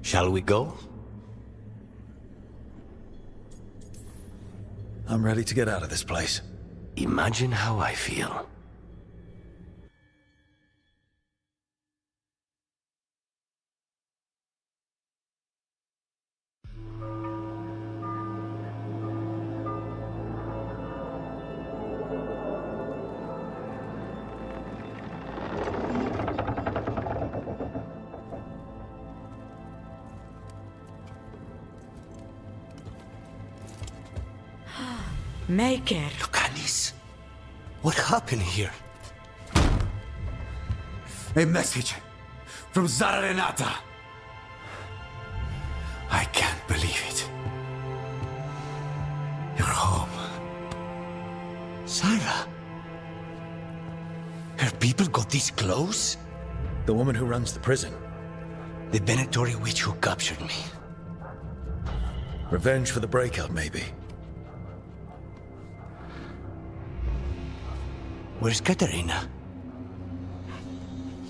Shall we go? I'm ready to get out of this place. Imagine how I feel. Make it. Lucanis, what happened here? A message from Zara Renata. I can't believe it. You're home. Sarah? Her people got this close? The woman who runs the prison. The Venatori witch who captured me. Revenge for the breakout, maybe. Where's Katerina?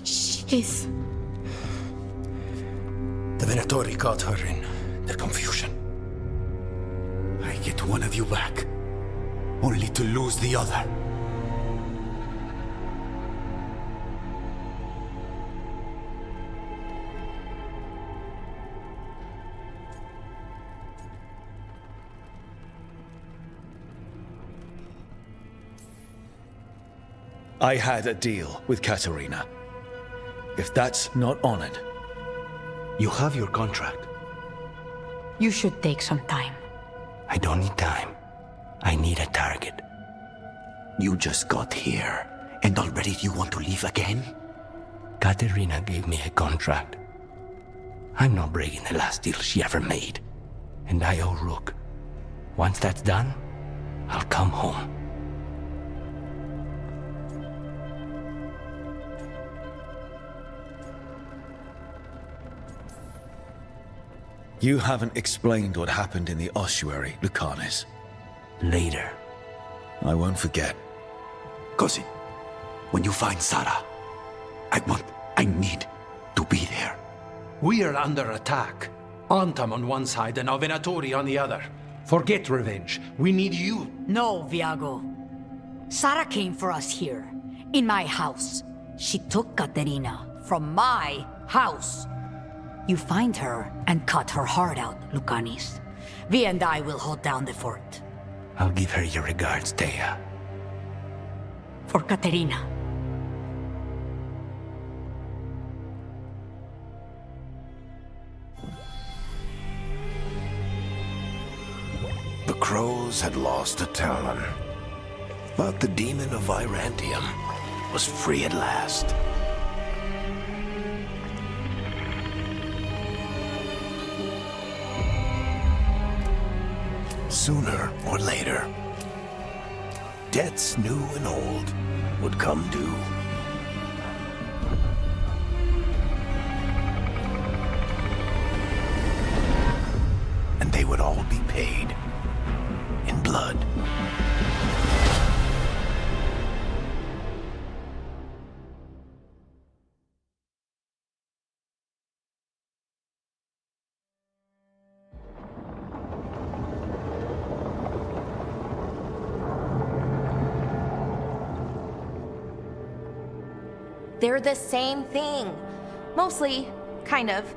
She's... The Venatori caught her in their confusion. I get one of you back, only to lose the other. I had a deal with Katerina. If that's not honored... You have your contract. You should take some time. I don't need time. I need a target. You just got here, and already you want to leave again? Katerina gave me a contract. I'm not breaking the last deal she ever made. And I owe Rook. Once that's done, I'll come home. You haven't explained what happened in the ossuary, Lucanis. Later. I won't forget. Cousin, when you find Sarah, I need to be there. We are under attack. Antam on one side and Venatori on the other. Forget revenge. We need you. No, Viago. Sarah came for us here, in my house. She took Katerina from my house. You find her and cut her heart out, Lucanis. Vi and I will hold down the fort. I'll give her your regards, Thea. For Katerina. The crows had lost a talon, but the demon of Virantium was free at last. Sooner or later, debts new and old would come due. And they would all be paid in blood. They're the same thing. Mostly, kind of.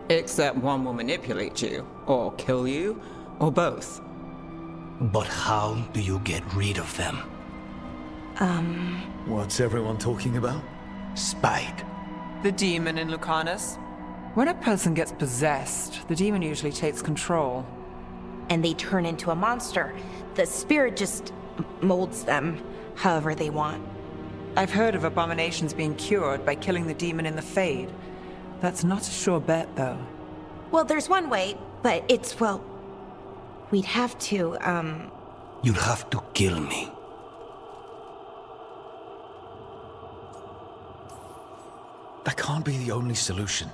Except one will manipulate you, or kill you, or both. But how do you get rid of them? What's everyone talking about? Spite. The demon in Lucanus? When a person gets possessed, the demon usually takes control. And they turn into a monster. The spirit just molds them however they want. I've heard of abominations being cured by killing the demon in the Fade. That's not a sure bet, though. Well, there's one way, but it's, well... We'd have to, You'd have to kill me. That can't be the only solution.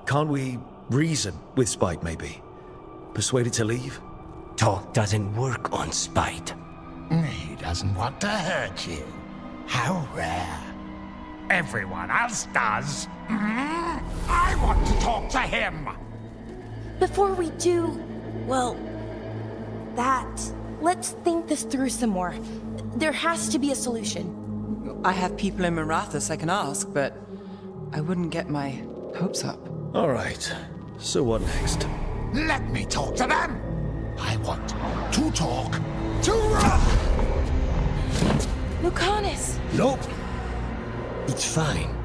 Can't we reason with Spite, maybe? Persuade it to leave? Talk doesn't work on spite. He doesn't want to hurt you. How rare. Everyone else does. I want to talk to him. before we do, well, let's think this through some more. There has to be a solution. I have people in Marathas I can ask, but I wouldn't get my hopes up. All right. So what next? Let me talk to them. I want to talk to Rook. Lucanus! Nope. It's fine.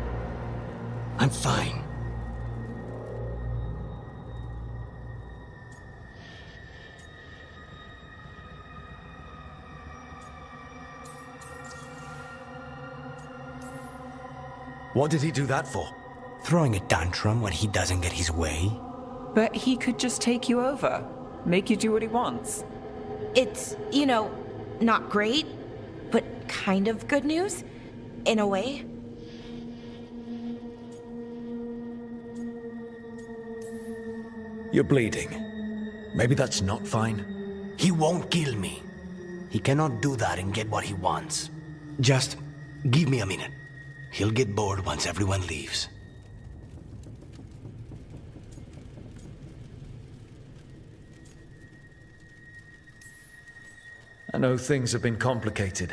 I'm fine. What did he do that for? Throwing a tantrum when he doesn't get his way? But he could just take you over, make you do what he wants. It's, not great, but kind of good news, in a way. You're bleeding. Maybe that's not fine. He won't kill me. He cannot do that and get what he wants. Just give me a minute. He'll get bored once everyone leaves. I know things have been complicated,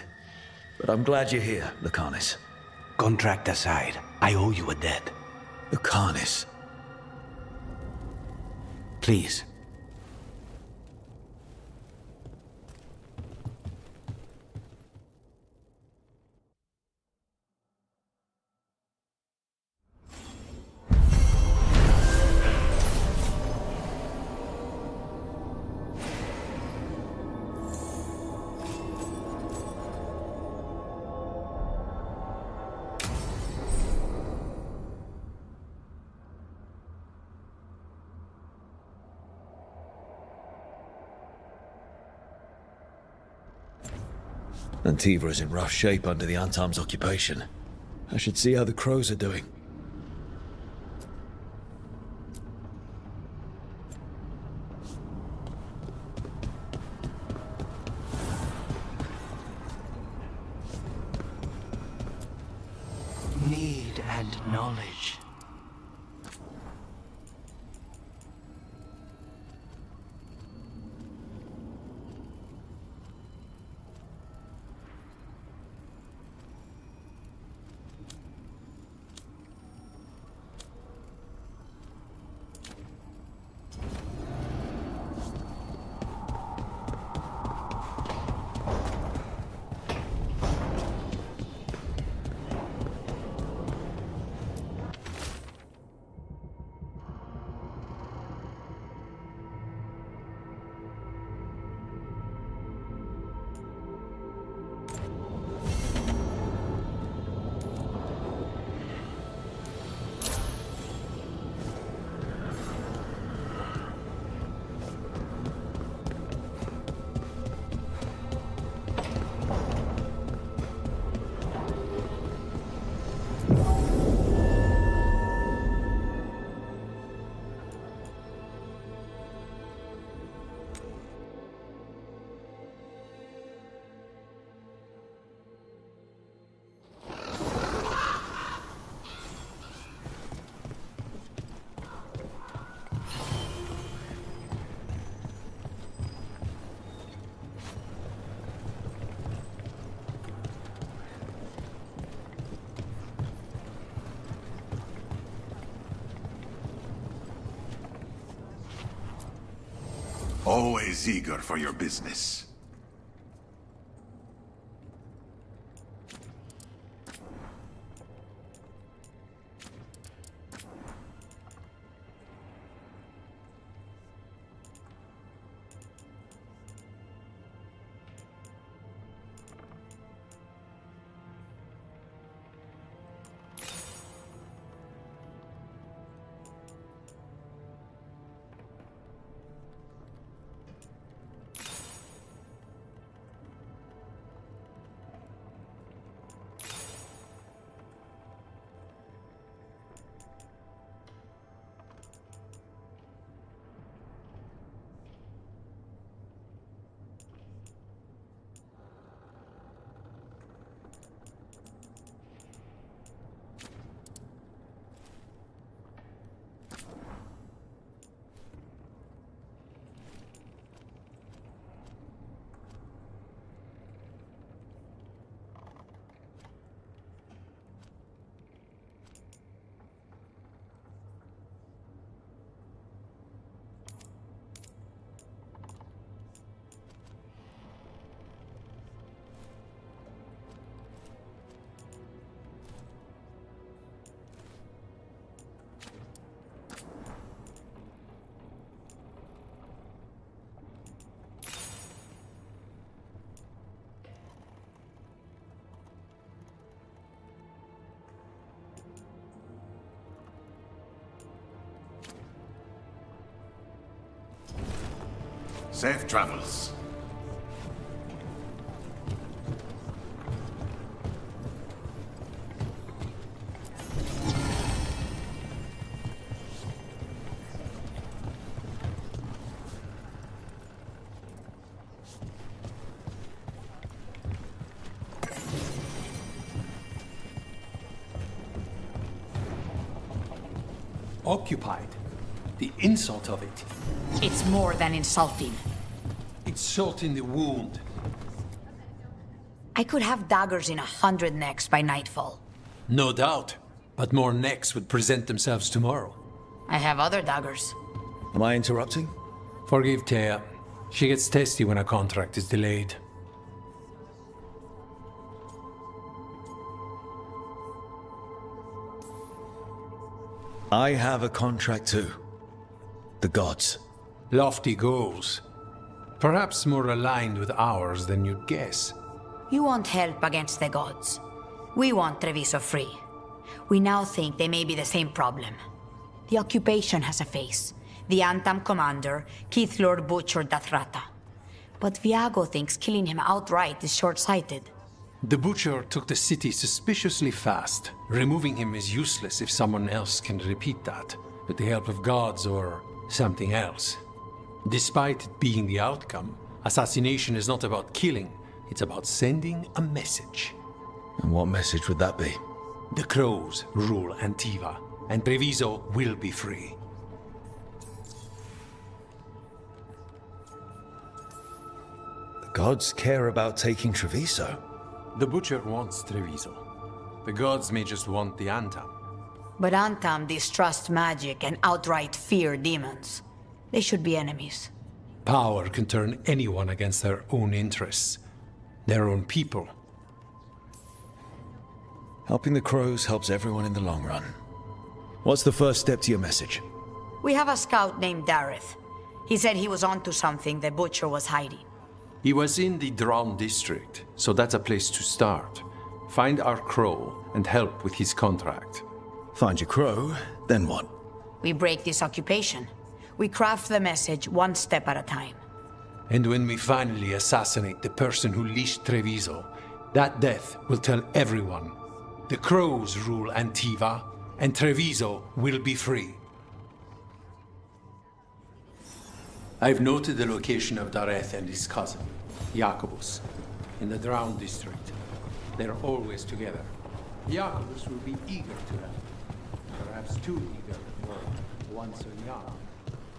but I'm glad you're here, Lucanus. Contract aside, I owe you a debt. Lucanus. Please. Antiva is in rough shape under the Antam's occupation. I should see how the crows are doing. Need and knowledge. Always eager for your business. Safe travels. Occupied. The insult of it. It's more than insulting. It's salt in the wound. I could have daggers in 100 necks by nightfall. No doubt. But more necks would present themselves tomorrow. I have other daggers. Am I interrupting? Forgive Thea. She gets testy when a contract is delayed. I have a contract too. The gods. Lofty goals. Perhaps more aligned with ours than you'd guess. You want help against the gods. We want Treviso free. We now think they may be the same problem. The occupation has a face. The Antam commander, Keith Lord butchered Dathrata. But Viago thinks killing him outright is short-sighted. The Butcher took the city suspiciously fast. Removing him is useless if someone else can repeat that, with the help of gods or something else. Despite it being the outcome, assassination is not about killing, it's about sending a message. And what message would that be? The Crows rule Antiva, and Treviso will be free. The gods care about taking Treviso. The Butcher wants Treviso. The gods may just want the Antam. But Antam distrust magic and outright fear demons. They should be enemies. Power can turn anyone against their own interests, their own people. Helping the crows helps everyone in the long run. What's the first step to your message? We have a scout named Dareth. He said he was onto something the Butcher was hiding. He was in the Drown district, so that's a place to start. Find our crow and help with his contract. Find your crow, then what? We break this occupation. We craft the message one step at a time. And when we finally assassinate the person who leashed Treviso, that death will tell everyone. The crows rule Antiva, and Treviso will be free. I've noted the location of Dareth and his cousin, Jacobus, in the Drown district. They're always together. Jacobus will be eager to help. Perhaps too eager for one so young.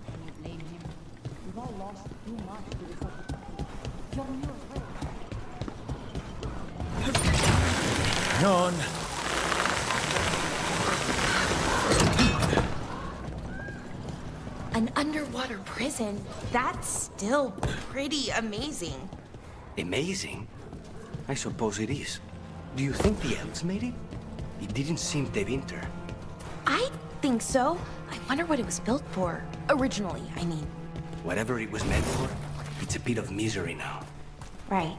Can you blame him? We've all lost too much to this occupation. You're on your way. Hang on. An underwater prison? That's still pretty amazing. Amazing? I suppose it is. Do you think the elves made it? It didn't seem de winter. I think so. I wonder what it was built for. Originally, I mean. Whatever it was meant for, it's a bit of misery now. Right.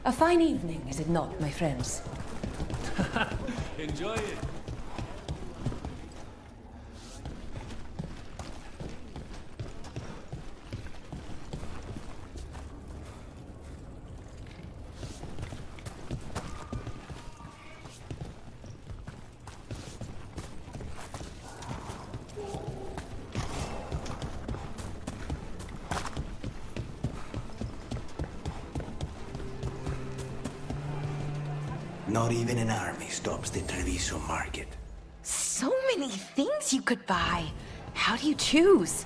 A fine evening, is it not, my friends? Enjoy it. Not even an army stops the Treviso market. So many things you could buy. How do you choose?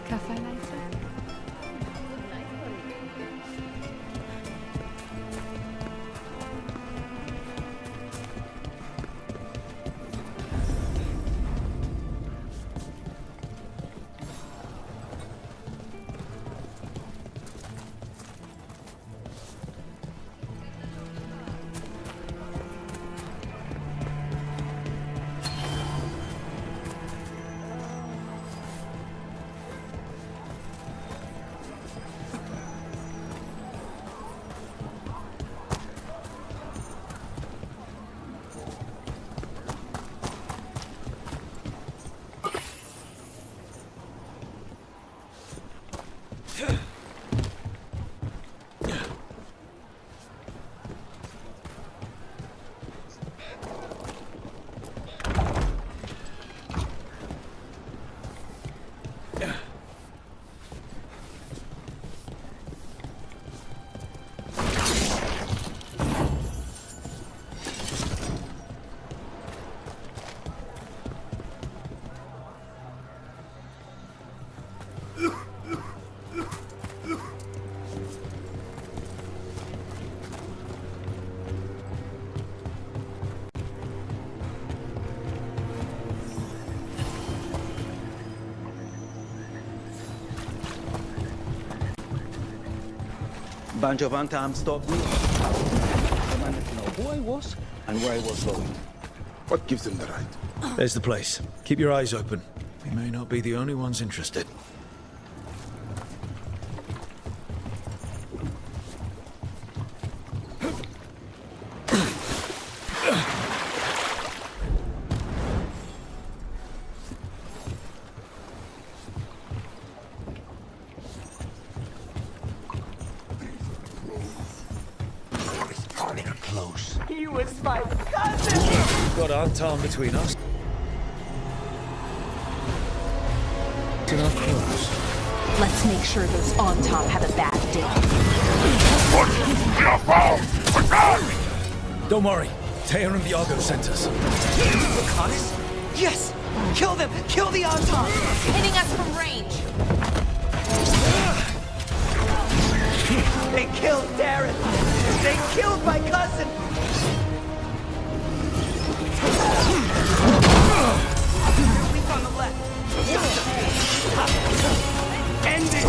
Cafe later? bunch of unarmed stopped me. I wanted to know who I was and where I was going. What gives them the right? There's the place. Keep your eyes open. We may not be the only ones interested. They're close. He was my cousin! We've got Anton between us. In our clothes. Let's make sure those on top have a bad day. Don't worry. Teo and Viago sent us. Reconnaissance? Yes! Kill them! Kill the Auton! Hitting us from range. They killed Darren! They killed my cousin! Leap on the left! End it!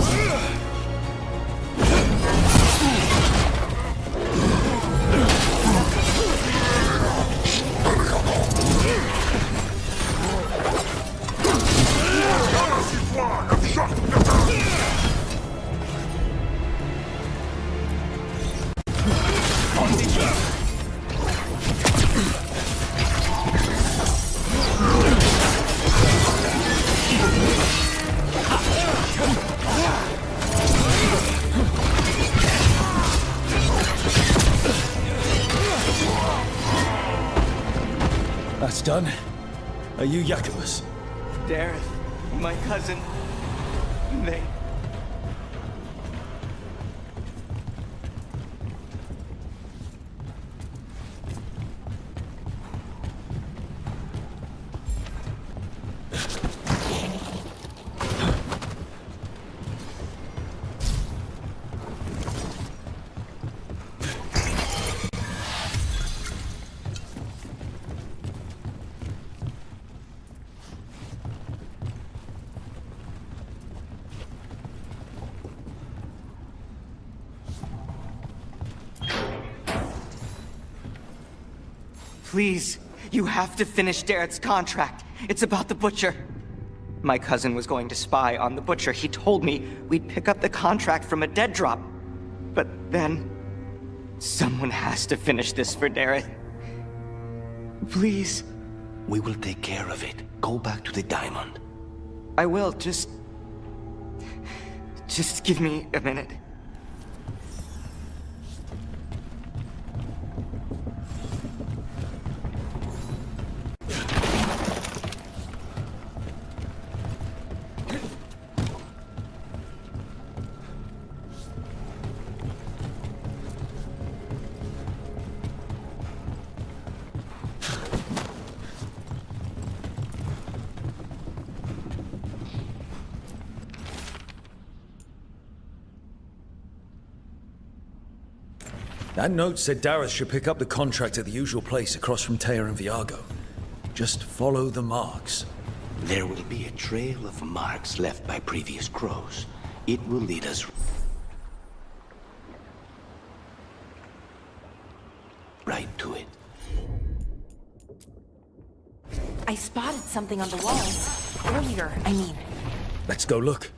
That's done. Are you Jacobus? Darren, my cousin, they... Please, you have to finish Darrett's contract. It's about the Butcher. My cousin was going to spy on the Butcher. He told me we'd pick up the contract from a dead drop. But then... someone has to finish this for Darrett. Please. We will take care of it. Go back to the diamond. I will, just give me a minute. That note said Dareth should pick up the contract at the usual place across from Teo and Viago. Just follow the marks. There will be a trail of marks left by previous crows. It will lead us right to it. I spotted something on the walls. Earlier, I mean. Let's go look.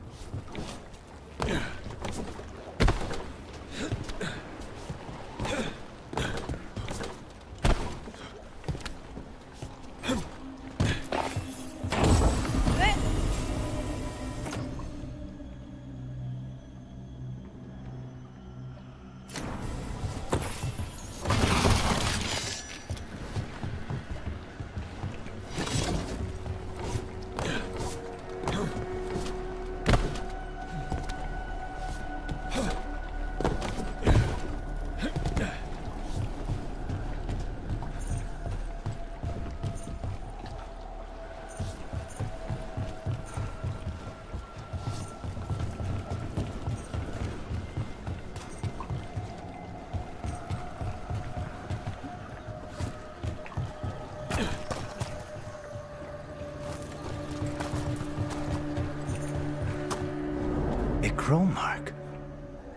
A crow mark.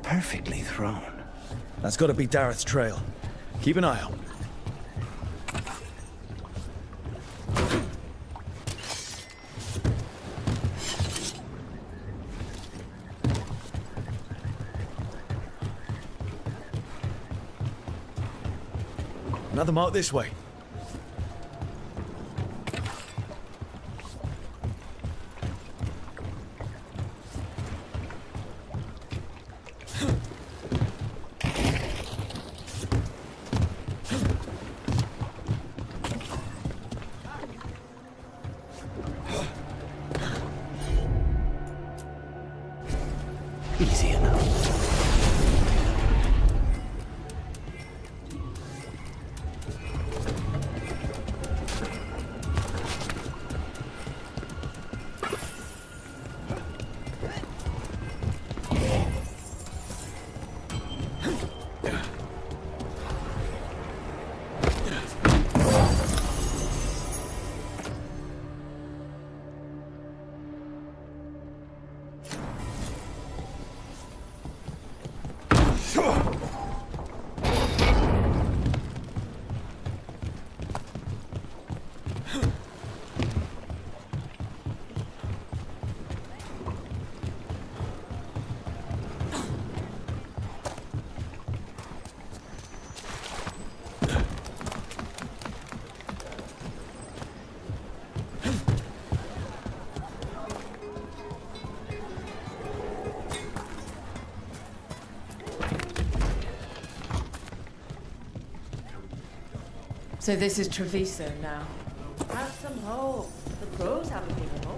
Perfectly thrown. That's gotta be Dareth's trail. Keep an eye out. Another mark this way. Easy enough. So this is Treviso now. Have some hope. The pros haven't given hope.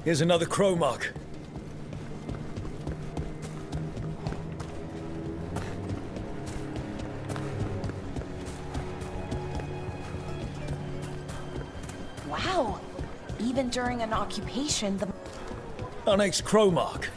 Here's another crow mark. Wow. Even during an occupation, the Our next crow mark.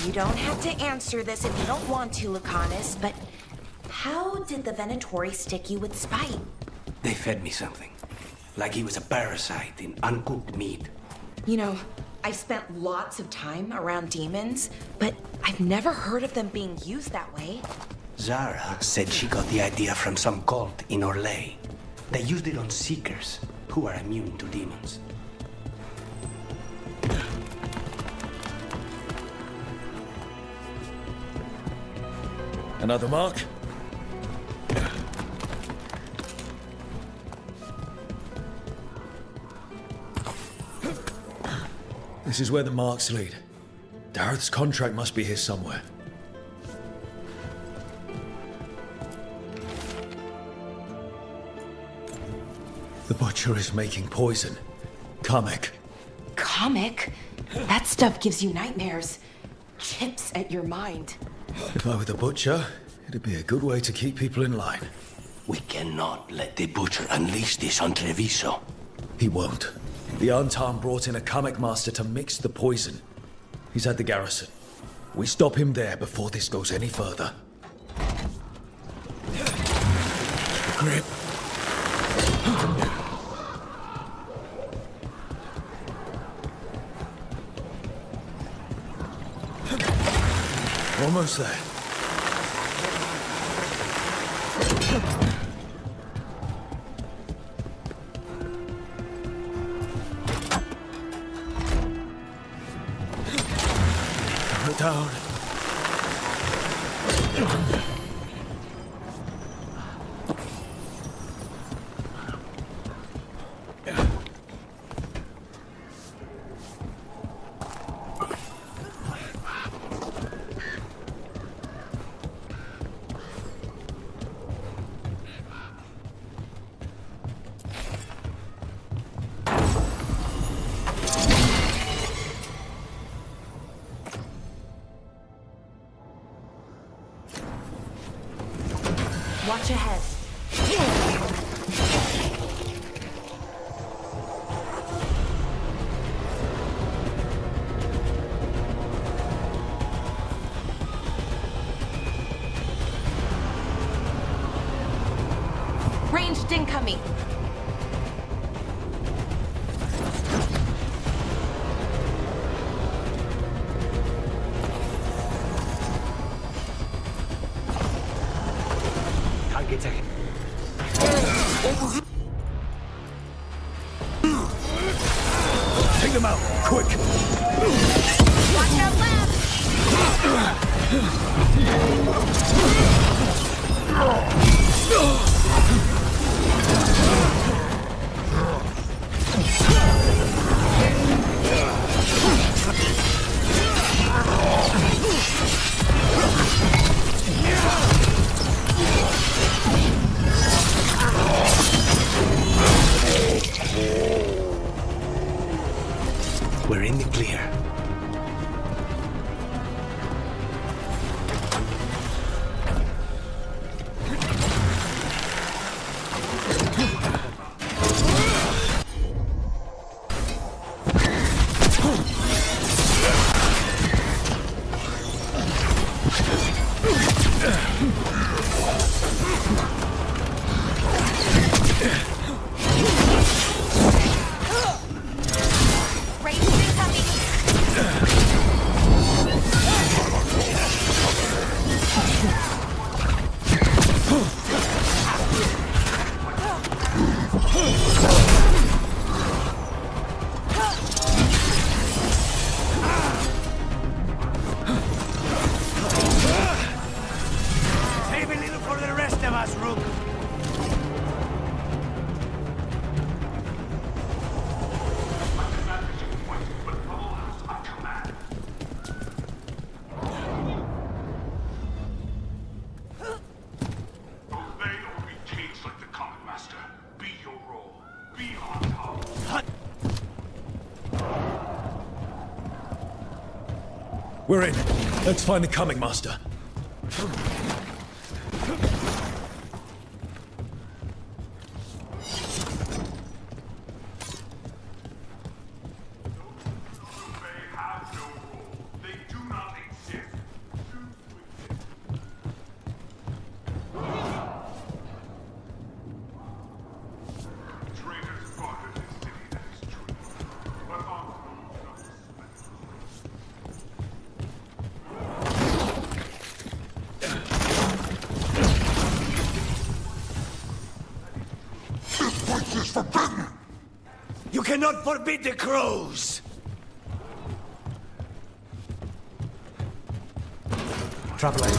You don't have to answer this if you don't want to, Lucanus, but how did the Venatori stick you with spite? They fed me something. Like he was a parasite in uncooked meat. You know, I've spent lots of time around demons, but I've never heard of them being used that way. Zara said she got the idea from some cult in Orlais. They used it on seekers who are immune to demons. Another mark? This is where the marks lead. Dareth's contract must be here somewhere. The Butcher is making poison. Comic. Comic? That stuff gives you nightmares. Chips at your mind. If I were the Butcher, it'd be a good way to keep people in line. We cannot let the Butcher unleash this on Treviso. He won't. The Antan brought in a comic master to mix the poison. He's at the garrison. We stop him there before this goes any further. Grip. Almost there. Put down. Watch ahead. Ranged incoming. Target's ahead. Take them out, quick! Watch that left! We're in the clear. Ranged incoming! Save a little for the rest of us, Rook. Obey or be caged like the comic master. Be your role. Be on top. We're in. Let's find the comic master. They have no role. They do not exist. cannot forbid the crows! Traveler.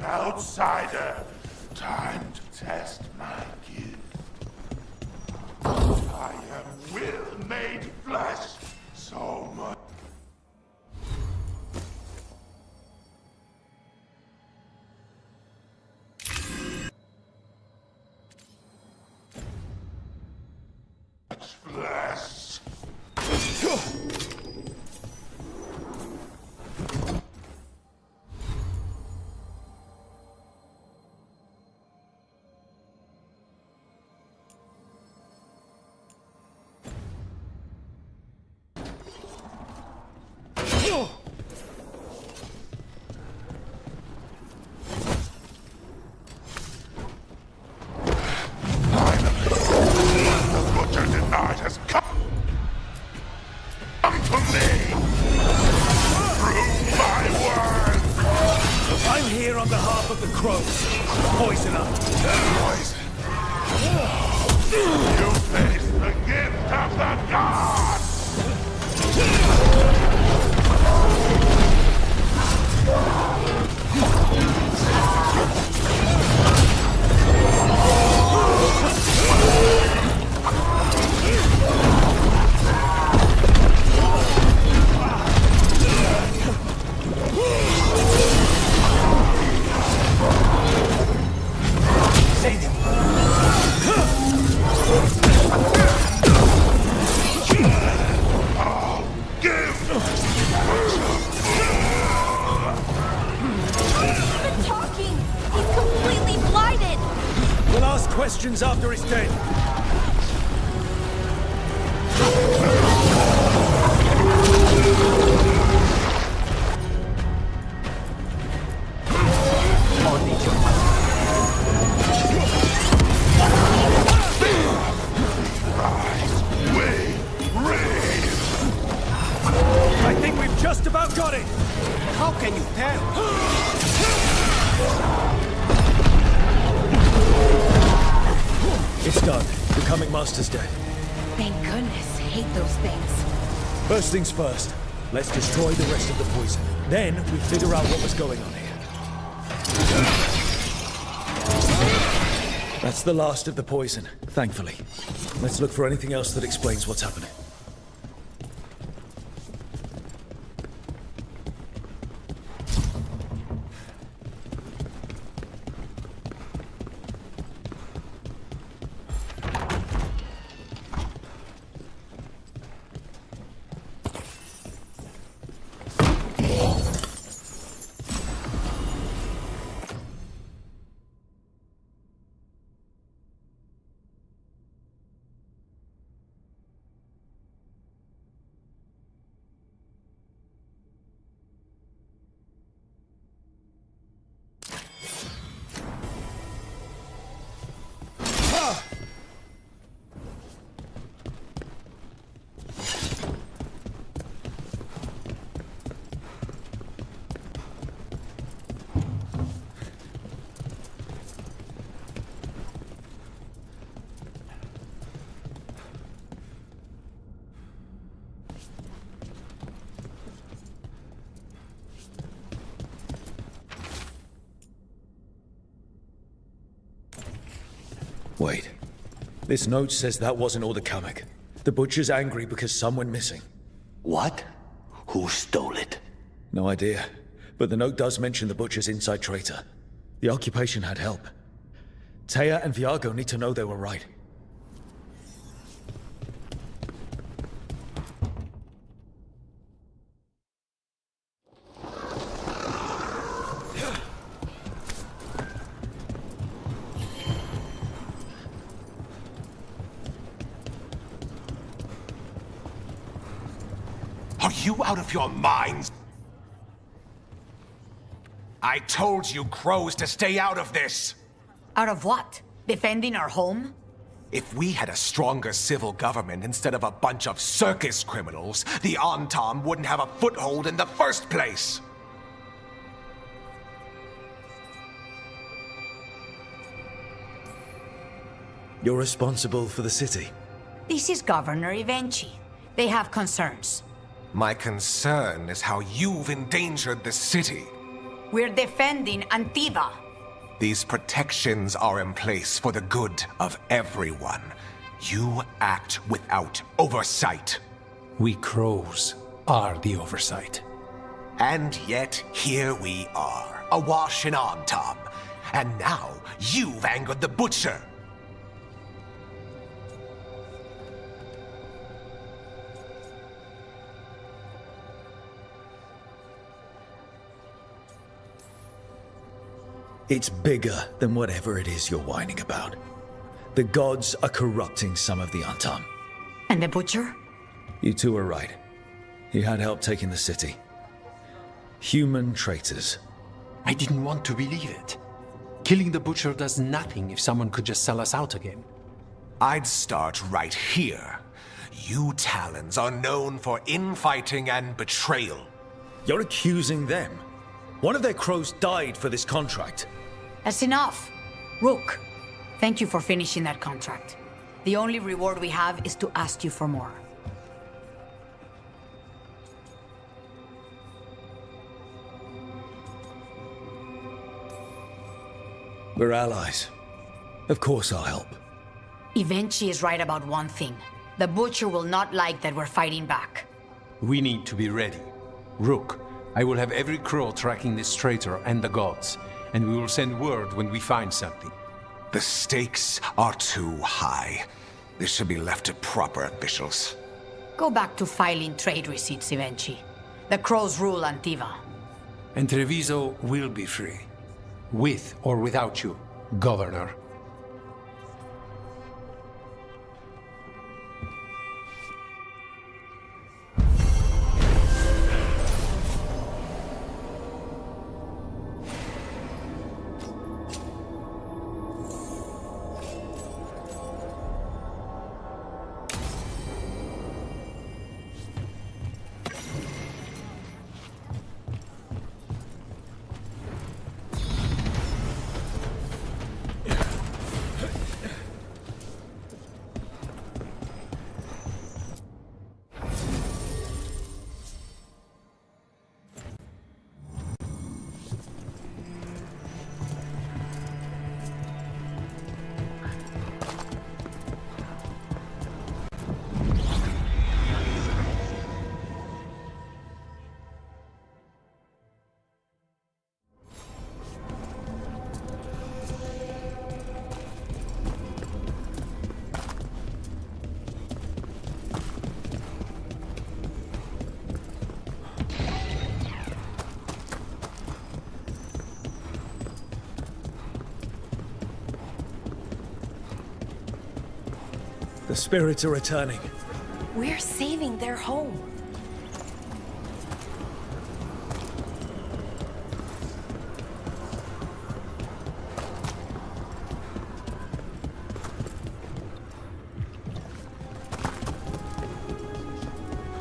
Outsider, time to test my gift. I am will made flesh, so much. Flesh. Questions after it's dead. I think we've just about got it. How can you tell? It's done. The Comic Master's dead. Thank goodness. Hate those things. First things first. Let's destroy the rest of the poison. Then we figure out what was going on here. That's the last of the poison, thankfully. Let's look for anything else that explains what's happening. Wait. This note says that wasn't all the comic. The butcher's angry because some went missing. What? Who stole it? No idea. But the note does mention the butcher's inside traitor. The occupation had help. Taya and Viago need to know they were right. Are you out of your minds? I told you crows to stay out of this! Out of what? Defending our home? If we had a stronger civil government instead of a bunch of circus criminals, the Antam wouldn't have a foothold in the first place! You're responsible for the city. This is Governor Evenchi. They have concerns. My concern is how you've endangered the city. We're defending Antiva. These protections are in place for the good of everyone. You act without oversight. We crows are the oversight. And yet, here we are, awash in Antam. And now, you've angered the butcher. It's bigger than whatever it is you're whining about. The gods are corrupting some of the Antam. And the butcher? You two are right. He had help taking the city. Human traitors. I didn't want to believe it. Killing the butcher does nothing if someone could just sell us out again. I'd start right here. You Talons are known for infighting and betrayal. You're accusing them. One of their crows died for this contract. That's enough. Rook, thank you for finishing that contract. The only reward we have is to ask you for more. We're allies. Of course I'll help. Evenchi is right about one thing. The butcher will not like that we're fighting back. We need to be ready. Rook, I will have every crow tracking this traitor and the gods, and we will send word when we find something. The stakes are too high. This should be left to proper officials. Go back to filing trade receipts, Evenchi. The crows rule Antiva. And Treviso will be free. With or without you, Governor. The spirits are returning. We're saving their home.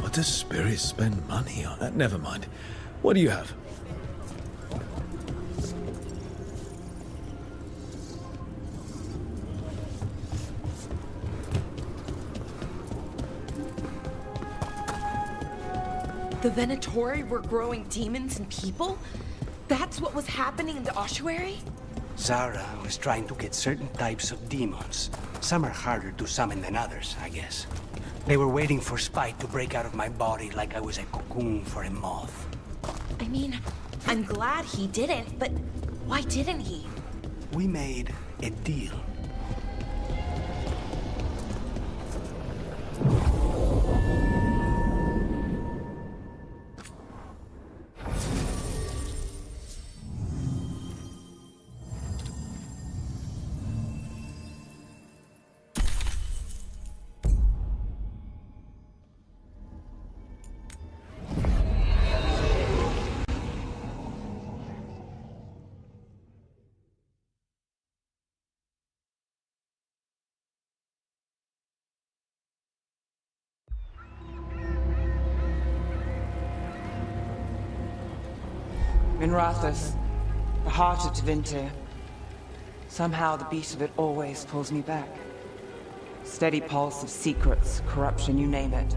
What does spirits spend money on? Never mind. What do you have? The Venatori were growing demons and people? That's what was happening in the ossuary? Zara was trying to get certain types of demons. Some are harder to summon than others, I guess. They were waiting for Spite to break out of my body like I was a cocoon for a moth. I mean, I'm glad he didn't, but why didn't he? We made a deal. Minrathous, the heart of Tevinter. Somehow the beat of it always pulls me back. Steady pulse of secrets, corruption, you name it.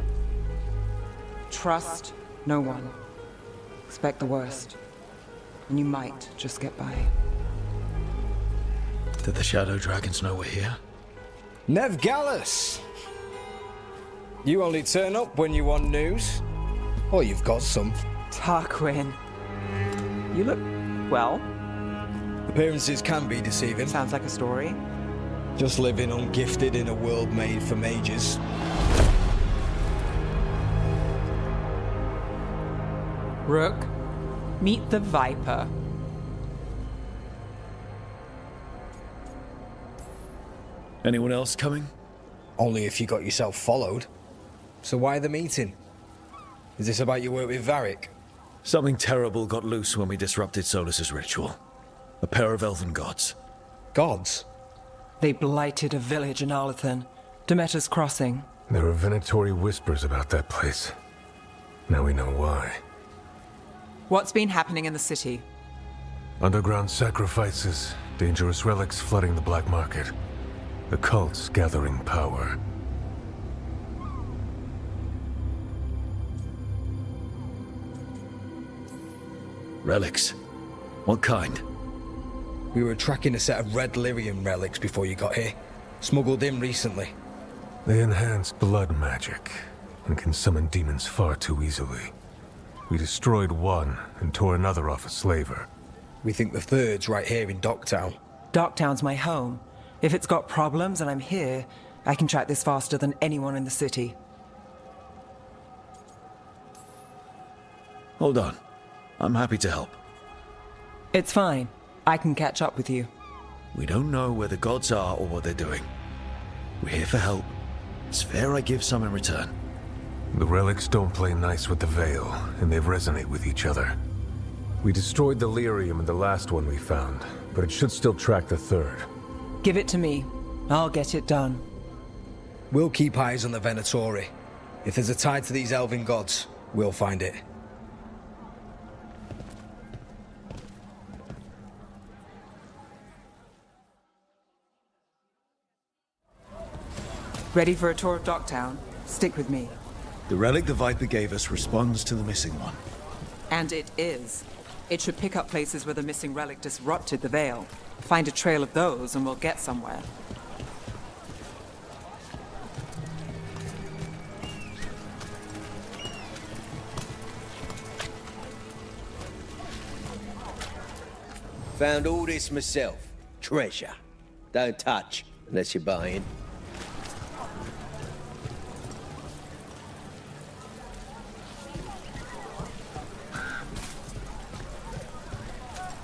Trust no one. Expect the worst. And you might just get by. Did the Shadow Dragons know we're here? Nev Gallus! You only turn up when you want news. Or you've got some. Tarquin. You look, well. Appearances can be deceiving. Sounds like a story. Just living ungifted in a world made for mages. Rook, meet the Viper. Anyone else coming? Only if you got yourself followed. So why the meeting? Is this about your work with Varric? Something terrible got loose when we disrupted Solus's ritual. A pair of elven gods. Gods? They blighted a village in Arlethan, Demeter's Crossing. There were Venatori whispers about that place. Now we know why. What's been happening in the city? Underground sacrifices, dangerous relics flooding the black market. The cults gathering power. Relics? What kind? We were tracking a set of red lyrium relics before you got here. Smuggled in recently. They enhance blood magic and can summon demons far too easily. We destroyed one and tore another off a slaver. We think the third's right here in Docktown. Docktown's my home. If it's got problems and I'm here, I can track this faster than anyone in the city. Hold on. I'm happy to help. It's fine. I can catch up with you. We don't know where the gods are or what they're doing. We're here for help. It's fair I give some in return. The relics don't play nice with the Veil, and they resonate with each other. We destroyed the lyrium in the last one we found, but it should still track the third. Give it to me. I'll get it done. We'll keep eyes on the Venatori. If there's a tie to these elven gods, we'll find it. Ready for a tour of Docktown? Stick with me. The relic the Viper gave us responds to the missing one. And it is. It should pick up places where the missing relic disrupted the Veil. Find a trail of those and we'll get somewhere. Found all this myself. Treasure. Don't touch unless you're buying.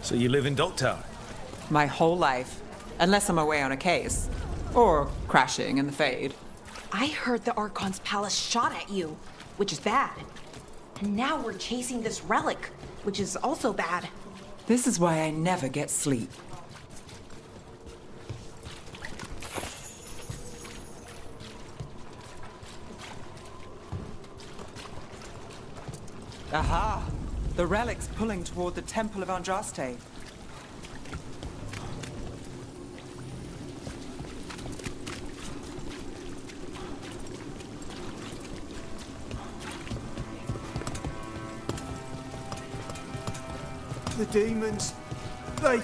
So you live in Docktown? My whole life. Unless I'm away on a case. Or crashing in the Fade. I heard the Archon's palace shot at you, which is bad. And now we're chasing this relic, which is also bad. This is why I never get sleep. Aha! The relic's pulling toward the Temple of Andraste. The demons, they...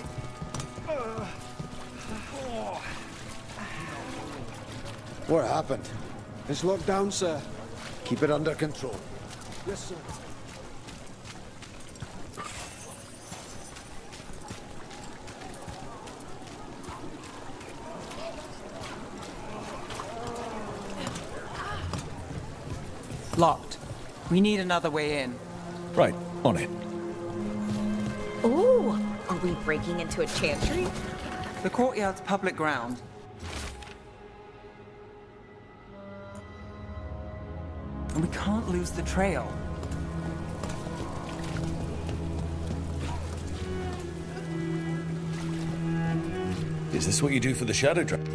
What happened? It's locked down, sir. Keep it under control. Yes, sir. Locked. We need another way in. Right, on it. Ooh, are we breaking into a chantry? The courtyard's public ground. And we can't lose the trail. Is this what you do for the Shadow Dragons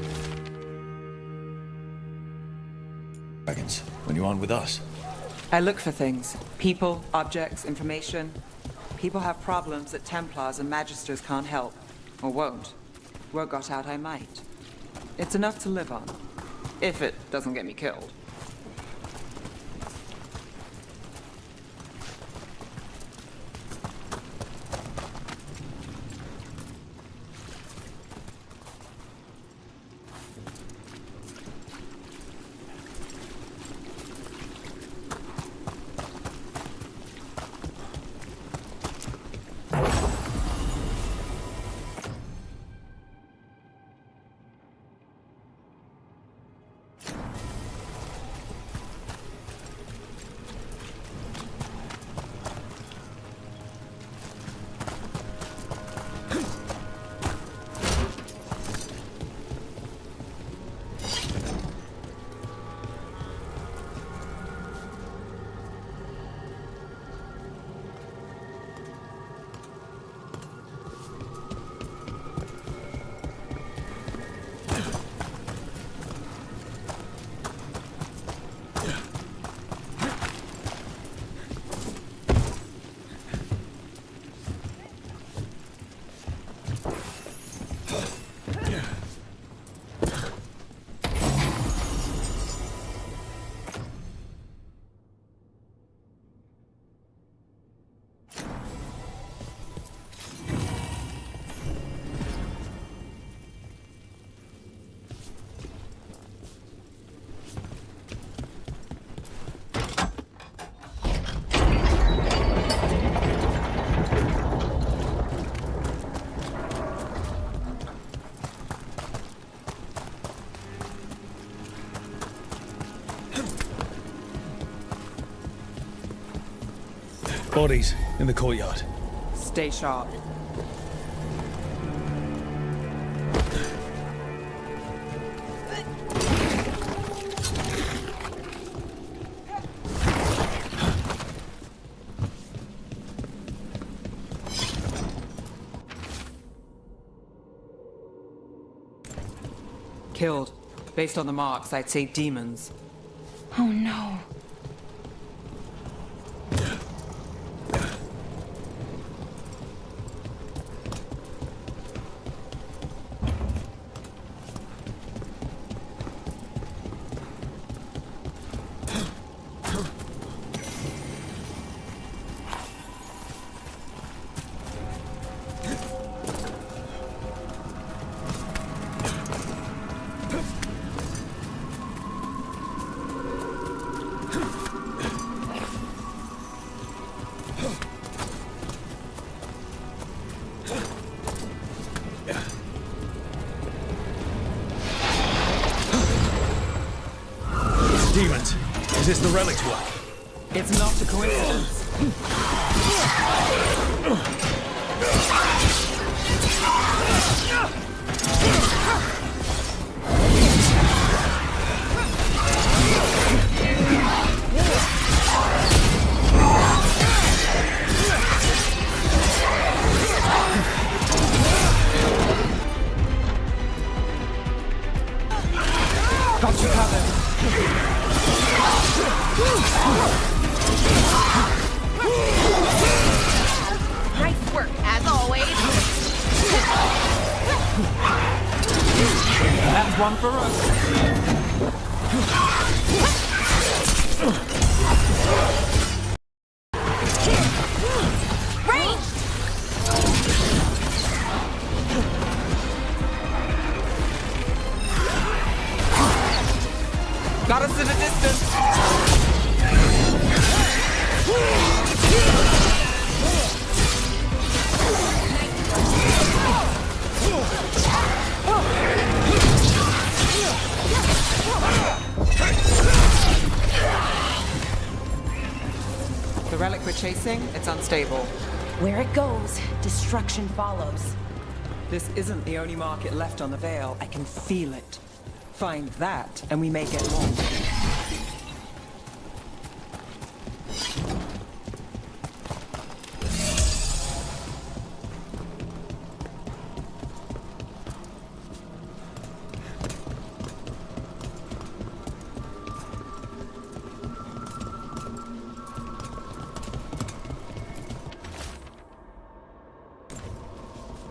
when you aren't with us? I look for things. People, objects, information. People have problems that Templars and Magisters can't help. Or won't. Word got out I might. It's enough to live on. If it doesn't get me killed. Bodies in the courtyard. Stay sharp. Killed. Based on the marks, I'd say demons. Oh no. Demons. Is this the relic's work? It's not a coincidence. One for Rook. Got us in a distance. The relic we're chasing, it's unstable. Where it goes, destruction follows. This isn't the only market left on the Veil. I can feel it. Find that, and we may get more.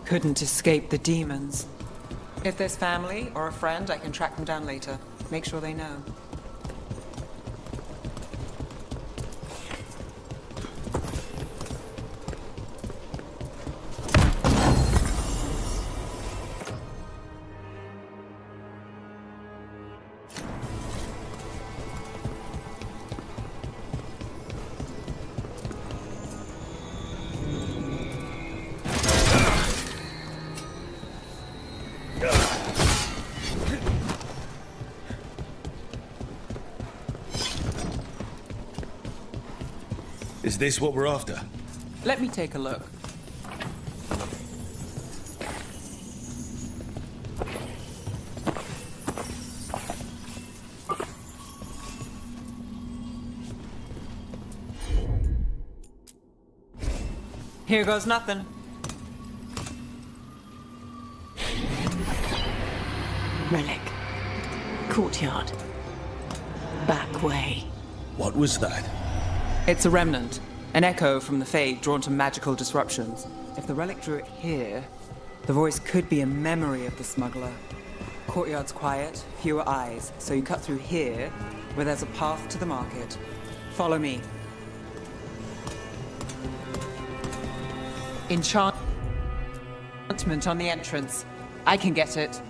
Couldn't escape the demons. If there's family or a friend, I can track them down later. Make sure they know. Is this what we're after? Let me take a look. Here goes nothing. Relic. Courtyard. Back way. What was that? It's a remnant. An echo from the Fade drawn to magical disruptions. If the relic drew it here, the voice could be a memory of the smuggler. Courtyard's quiet, fewer eyes, so you cut through here, where there's a path to the market. Follow me. Enchantment on the entrance. I can get it.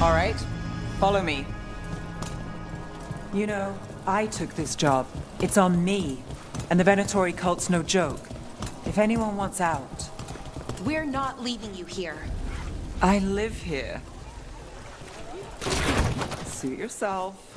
All right, follow me. You know, I took this job. It's on me. And the Venatori cult's no joke. If anyone wants out... We're not leaving you here. I live here. Suit yourself.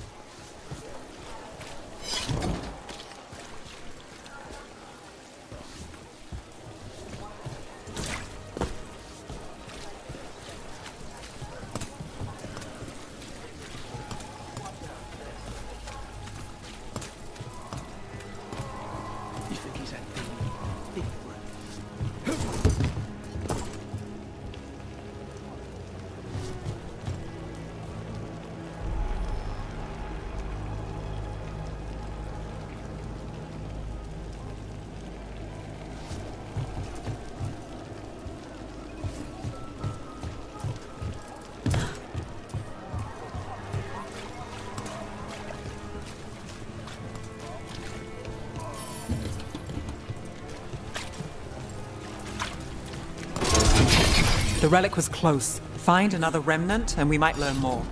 The relic was close. Find another remnant, and we might learn more.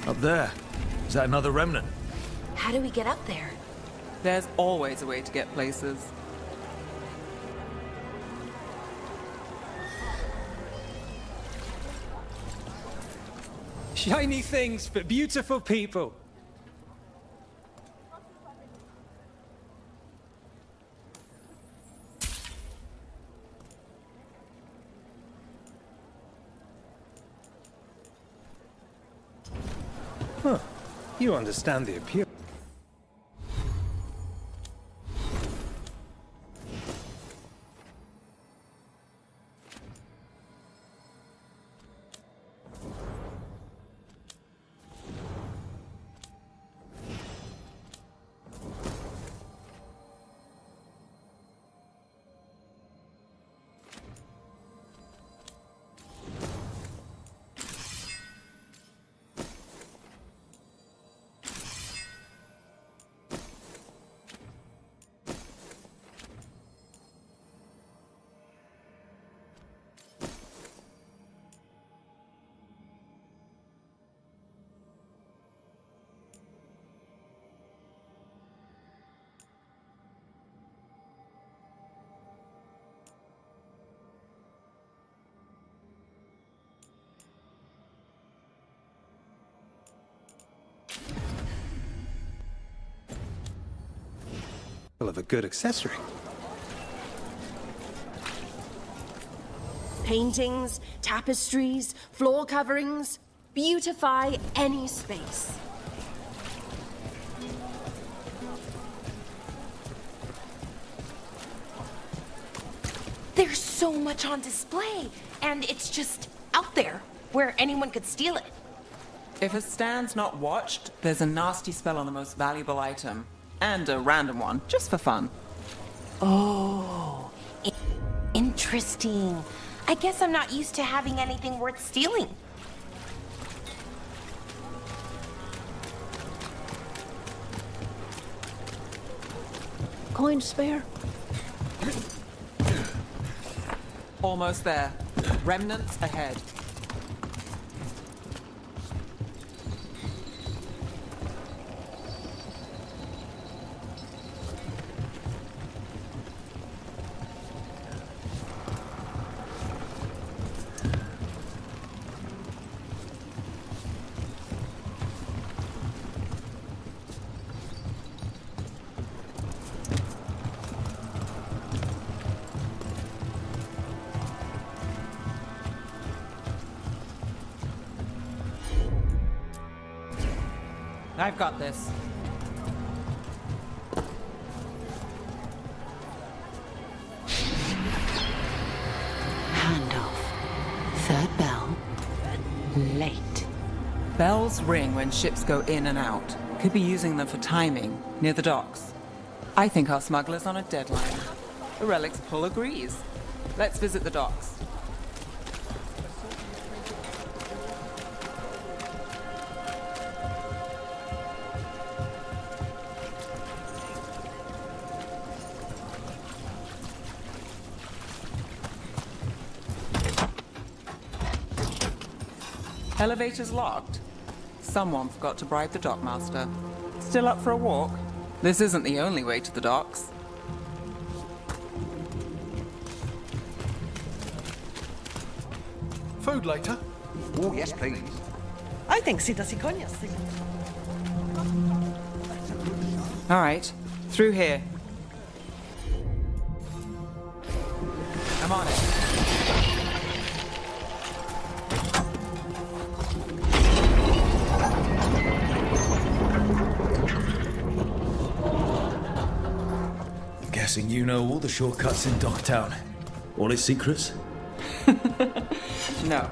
Up there. Is that another remnant? How do we get up there? There's always a way to get places. Shiny things for beautiful people. Huh. You understand the appeal. Well, of a good accessory. Paintings, tapestries, floor coverings. Beautify any space. There's so much on display, and it's just out there, where anyone could steal it. If a stand's not watched, there's a nasty spell on the most valuable item. And a random one, just for fun. Oh, interesting. I guess I'm not used to having anything worth stealing. Coin spare? Almost there. Remnants ahead. I've got this. Handoff. Third bell. Late. Bells ring when ships go in and out. Could be using them for timing, near the docks. I think our smuggler's on a deadline. The relic's pull agrees. Let's visit the docks. Elevator's locked. Someone forgot to bribe the dockmaster. Still up for a walk? This isn't the only way to the docks. Food later? Oh, yes, please. I think si da si coñas. All right, through here. I'm on it. Guessing you know all the shortcuts in Docktown. All its secrets? No.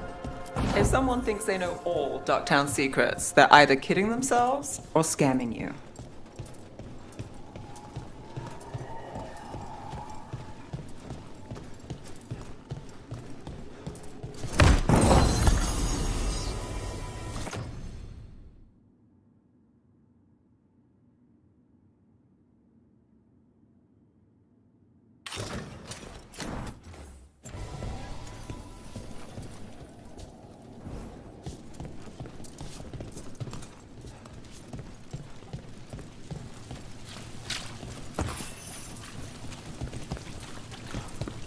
If someone thinks they know all Docktown secrets, they're either kidding themselves or scamming you.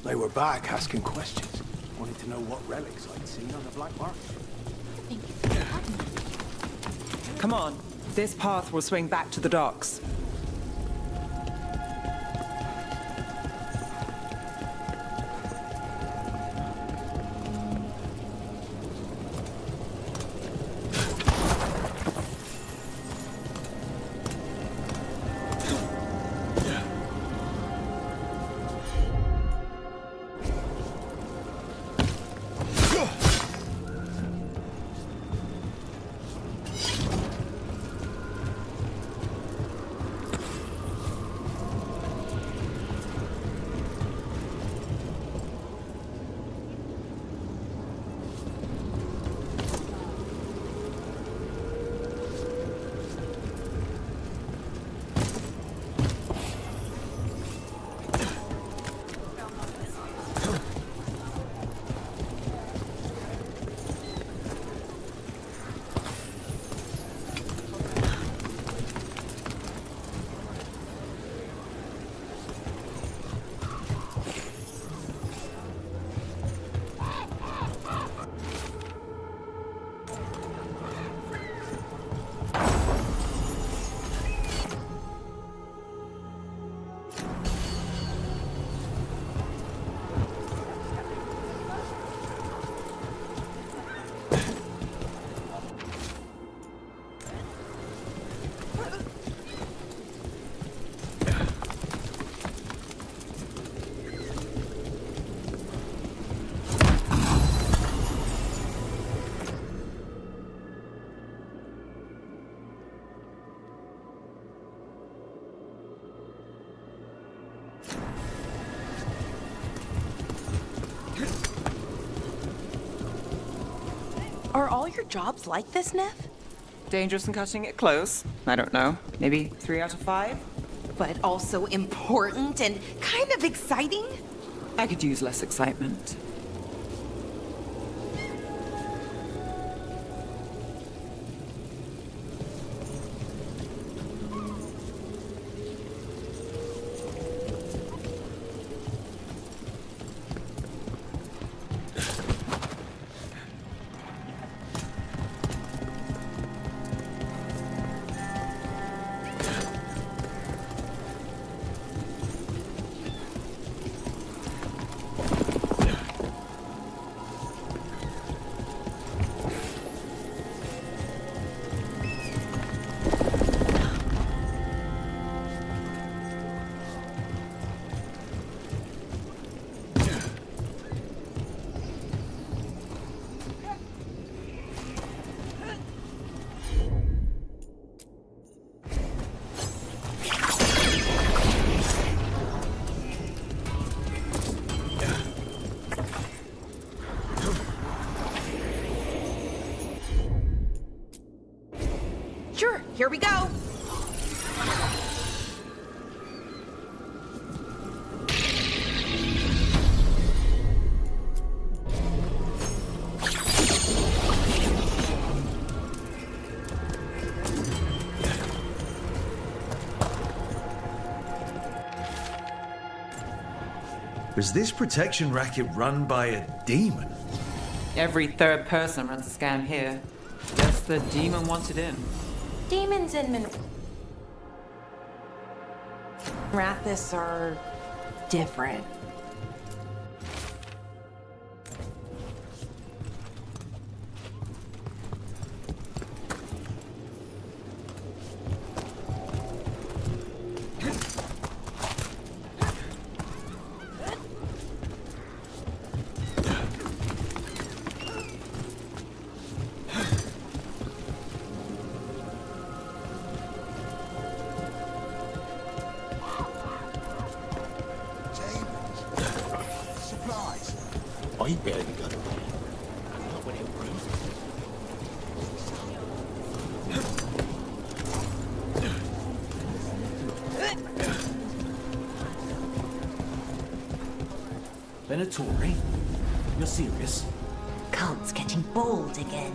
They were back asking questions. Wanted to know what relics I'd seen on the black market. Come on, this path will swing back to the docks. Are all your jobs like this, Neff? Dangerous and cutting it close. I don't know. Maybe 3 out of 5? But also important and kind of exciting? I could use less excitement. Sure, here we go. Was this protection racket run by a demon? Every third person runs a scam here. Guess the demon wanted in. Demons and Rathis are different. I barely got away. Not without Venatori? You're serious? Cult's getting bold again.